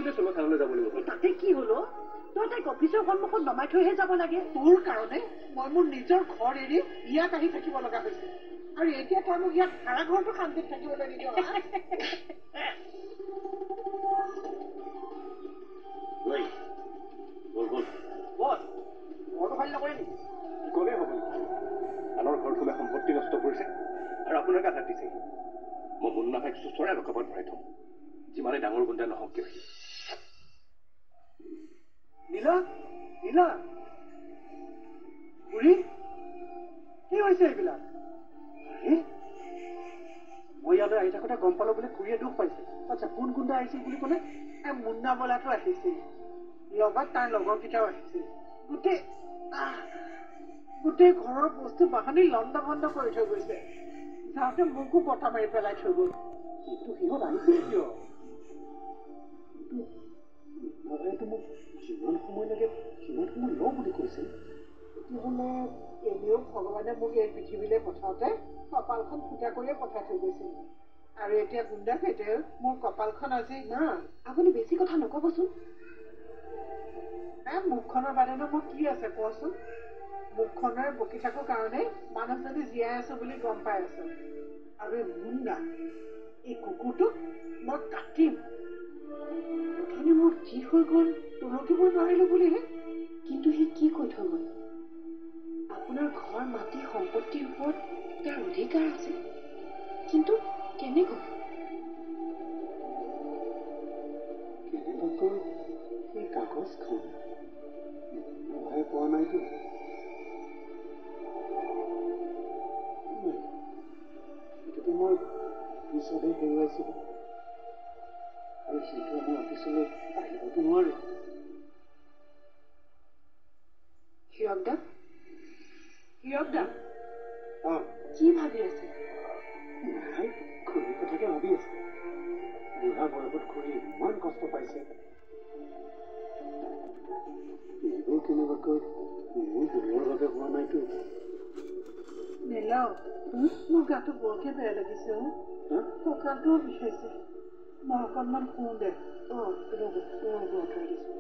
কোনে চলো থানালৈ যাব লাগিব তাতে কি হলো তই তাইক অফিচৰ সন্মুখত নমাই থৈহে যাব লাগে তোৰ কাৰণে মই মোৰ নিজৰ ঘৰ এৰি ইয়াত আহি থাকিব লগা হৈছে আৰু এতিয়া তই মোক ইয়াত ভাড়া ঘৰটো শান্তিত থাকিবলৈ নিদিয় ঘৰটো খালী নকৰে নেকি গ'লেই হ'ব নেকি আনৰ ঘৰত সোমাই সম্পত্তি নষ্ট কৰিছে আৰু আপোনাকে আঘাত দিছে মই মুন্না ভাইক চোচৰাই ৰখাবত ভৰাই থম যিমানে ডাঙৰ গুণ্ডা নহওক কিয় নীলা নীলা খুৰী কি হৈছে এইবিলাক মই ইয়ালৈ আহি থাকোঁতে গম পালো বুলি খুৰীয়ে দুখ পাইছে আচ্ছা কোন গুণ্ডা আহিছিল বুলি ক'লে মুন্না বোলাটো আহিছিল লগত তাৰ লগৰকেইটাও আহিছিল গোটেই ঘৰৰ বস্তু বাহানি লণ্ড ভণ্ড কৰি থৈ গৈছে যাওঁতে মোকো বটা মাৰি পেলাই থৈ গ'ল কিন্তু সিহঁত আহিছিল কিয় মবাইলটো মোক যিমান সময় লাগে সিমান সময় লওঁ বুলি কৈছিল তেতিয়াহ'লে এনেও ভগৱানে মোক এই পৃথিৱীলৈ পঠাওঁতে কপালখন ফুটা কৰিয়ে পঠাই থৈ গৈছিল আৰু এতিয়া গুণ্ডাকেইটাই মোৰ কপালখন আজি না আপুনি বেছি কথা নকবচোন মুখখনৰ বাদেনো মোৰ কি আছে কোৱাচোন মুখখনেৰে বকি থাকোঁ কাৰণেই মানুহজনী জীয়াই আছো বুলি গম পাই আছো আৰু এই মুণ্ডা এই কুকুৰটোক মই কাটিম অথনি মোৰ যি হৈ গ'ল তুলকিব নোৱাৰিলো বুলিহে কিন্তু সি কি কৈ থৈ গ'ল আপোনাৰ ঘৰ মাটি সম্পত্তিৰ ওপৰত তাৰ অধিকাৰ আছে কিন্তু কেনেকৈ সেই কাগজখন ভয় পোৱা নাইতো সেইটোতো মই অফিচলৈ হেৰুৱাইছিলোঁ আৰু সেইটো মই অফিচলৈ আহিবতো নোৱাৰে হীৰকদা কি ভাবি আছে নাই খুৰীৰ কথাকে ভাবি আছে বুঢ়া বয়সত খুৰী ইমান কষ্ট পাইছে এইবোৰ কেনেবাকৈ মোৰ ভুলৰ বাবে হোৱা নাইতো নেলাও মোৰ গাটো বৰকে বেয়া লাগিছে কঁকালটোও বিষাইছে মই অকণমান শুওঁ দে ৰ'ব আঁতৰাই দিছোঁ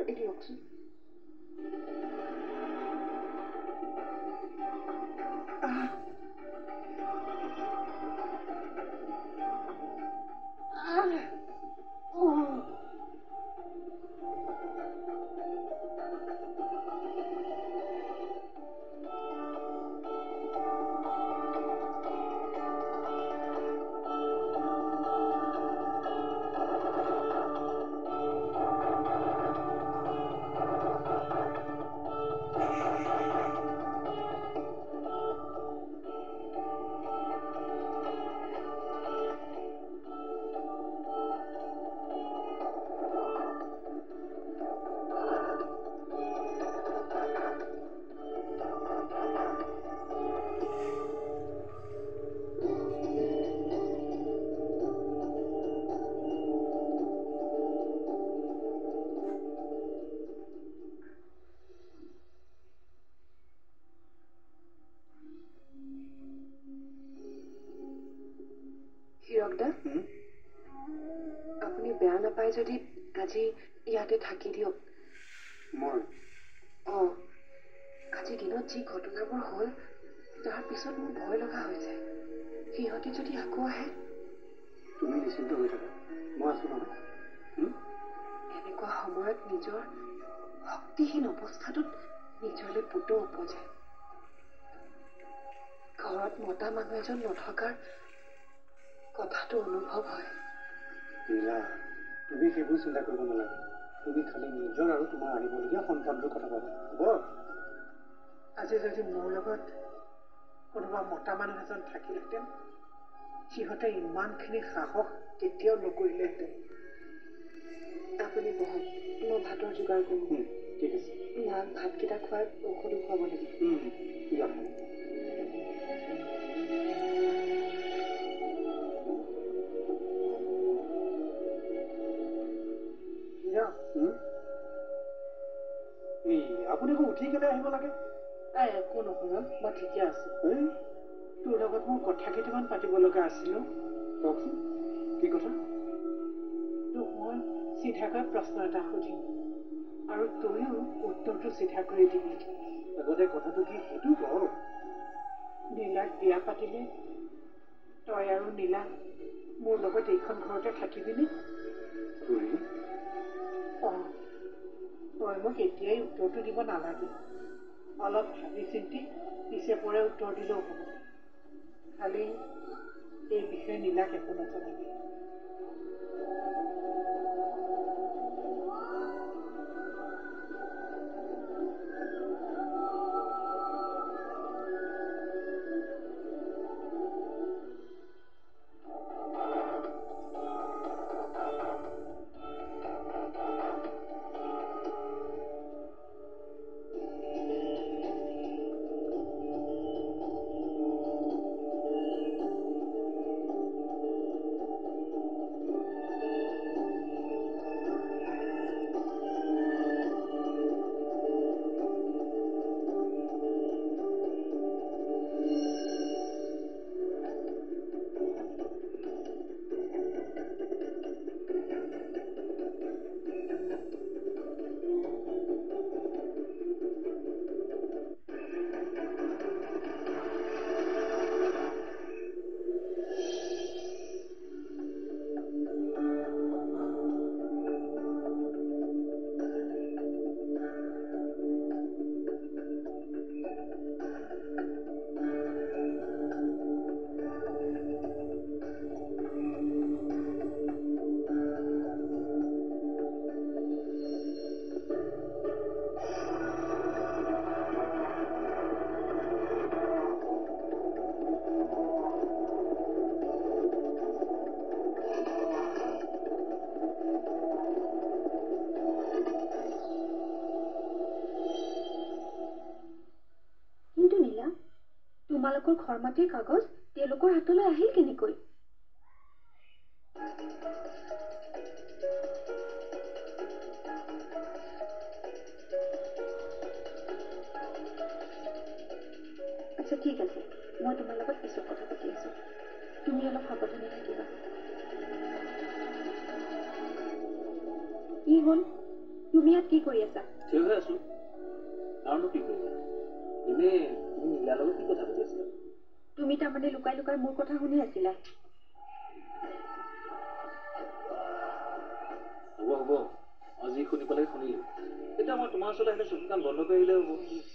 দিয়কচোন হীৰকদা আপুনি বেয়া নাপায় যদি আজি ইয়াতে থাকি দিয়ক মই আজি দিনত যি ঘটনাবোৰ হ'ল তাৰ পিছত মোৰ ভয় লগা হৈছে সিহঁতে যদি আকৌ আহে তুমি নিশ্চিন্ত হৈ থাকা মই আছো নহয় এনেকুৱা সময়ত নিজৰ শক্তিহীন অৱস্থাটোত নিজলৈ পুতো উপজে ঘৰত মতা মানুহ এজন নথকাৰ কথাটো অনুভৱ হয় নীলা তুমি সেইবোৰ চিন্তা কৰিব নালাগে তুমি খালি নিজৰ আৰু তোমাৰ আহিবলগীয়া সন্তানটোৰ কথা ভাবা হ'ব আজি যদি মোৰ লগত কোনোবা মতা মানুহ এজন থাকিলহেঁতেন সিহঁতে ইমানখিনি সাহস কেতিয়াও নকৰিলেহেঁতেন আপুনি বহক মই ভাতৰ যোগাৰ কৰোঁ ঠিক আছে মাক ভাতকেইটা খুৱাই ঔষধো খুৱাব লাগিব আপুনি আকৌ উঠি কেলে আহিব লাগে একো নহয় মই ঠিকে আছো তোৰ লগত মোৰ কথা কেইটামান পাতিব লগা আছিল কওকচোন কি কথা তোক মই চিধাকৈ প্ৰশ্ন এটা সুধিম আৰু তইও উত্তৰটো চিধাকৈ দিবি আগতে কথাটো কি সেইটো ক নীলাক বিয়া পাতিলে তই আৰু নীলা মোৰ লগত এইখন ঘৰতে থাকিবিনে তই মোক এতিয়াই উত্তৰটো দিব নালাগে অলপ ভাবি চিন্তি পিছে পৰে উত্তৰ দিলেও হ'ব খালি এই বিষয়ে নীলাক একো নজনাবি তোমালোকৰ ঘৰ মাটিৰ কাগজ তেওঁলোকৰ হাতলৈ আহিল কেনেকৈ আচ্ছা ঠিক আছে মই তোমাৰ লগত পিছত কথা পাতি আছো তুমি অলপ সাৱধানে থাকিবা কি হ'ল তুমি ইয়াত কি কৰি আছা থিয় হৈ আছো আৰু কি কৰিবা এনে তুমি নীলাৰ লগত কি কথা পাতি আছিলা তুমি তাৰমানে লুকাই লুকাই মোৰ কথা শুনি আছিলা হ'ব আজি শুনি পেলাই শুনিলো এতিয়া মই তোমাৰ ওচৰলৈ আহিলে চকু কাণ বন্ধ কৰি আহিলে হ'ব